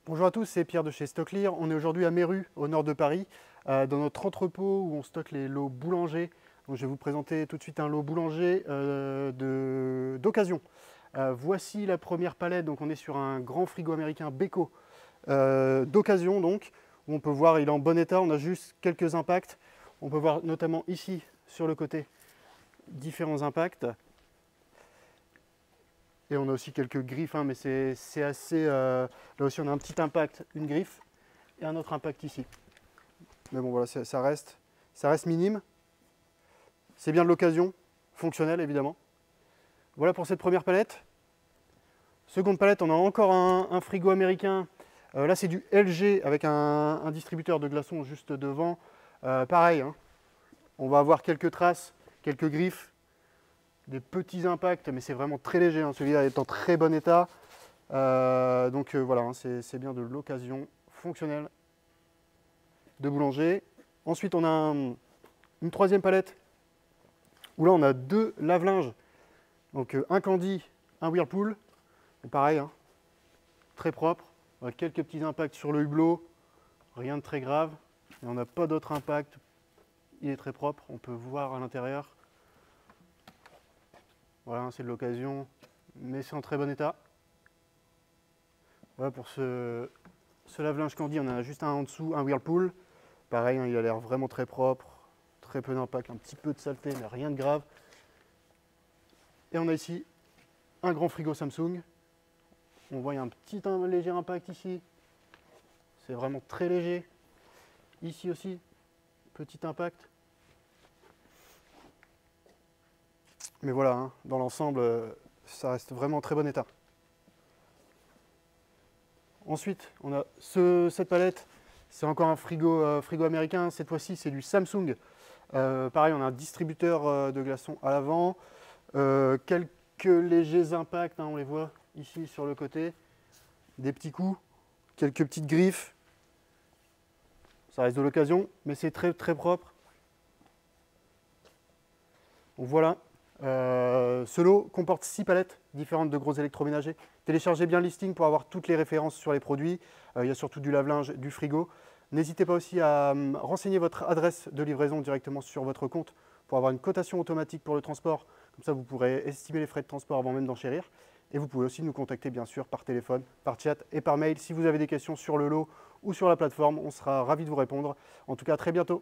Bonjour à tous, c'est Pierre de chez Stocklear. On est aujourd'hui à Méru, au nord de Paris, dans notre entrepôt où on stocke les lots boulangers. Donc, je vais vous présenter tout de suite un lot boulanger d'occasion. Voici la première palette. Donc, on est sur un grand frigo américain Beko d'occasion, donc où on peut voir il est en bon état. On a juste quelques impacts. On peut voir notamment ici sur le côté différents impacts. Et on a aussi quelques griffes, hein, mais c'est assez... là aussi, on a un petit impact, une griffe, et un autre impact ici. Mais bon, voilà, ça reste minime. C'est bien de l'occasion, fonctionnel évidemment. Voilà pour cette première palette. Seconde palette, on a encore un frigo américain. Là, c'est du LG avec un distributeur de glaçons juste devant. Pareil, hein, on va avoir quelques traces, quelques griffes, des petits impacts, mais c'est vraiment très léger, hein. Celui-là est en très bon état. Voilà, hein, c'est bien de l'occasion fonctionnelle de boulanger. Ensuite, on a une troisième palette où là, on a deux lave-linges. Donc un Candy, un Whirlpool. Et pareil, hein, très propre. On a quelques petits impacts sur le hublot, rien de très grave. Et on n'a pas d'autres impacts. Il est très propre, on peut voir à l'intérieur. Voilà, c'est de l'occasion, mais c'est en très bon état. Voilà pour ce lave-linge Candy, on en a juste un en dessous, un Whirlpool. Pareil, hein, il a l'air vraiment très propre, très peu d'impact, un petit peu de saleté, mais rien de grave. Et on a ici un grand frigo Samsung. On voit il y a un léger impact ici. C'est vraiment très léger. Ici aussi, petit impact. Mais voilà, hein, dans l'ensemble, ça reste vraiment en très bon état. Ensuite, on a cette palette. C'est encore un frigo américain. Cette fois-ci, c'est du Samsung. Pareil, on a un distributeur de glaçons à l'avant. Quelques légers impacts, hein, on les voit ici sur le côté. Des petits coups, quelques petites griffes. Ça reste de l'occasion, mais c'est très très propre. Donc voilà. Ce lot comporte 6 palettes différentes de gros électroménagers. Téléchargez bien le listing pour avoir toutes les références sur les produits. Il y a surtout du lave-linge, du frigo. N'hésitez pas aussi à renseigner votre adresse de livraison directement sur votre compte pour avoir une cotation automatique pour le transport. Comme ça, vous pourrez estimer les frais de transport avant même d'enchérir. Et vous pouvez aussi nous contacter bien sûr par téléphone, par chat et par mail. Si vous avez des questions sur le lot ou sur la plateforme, on sera ravis de vous répondre. En tout cas, à très bientôt.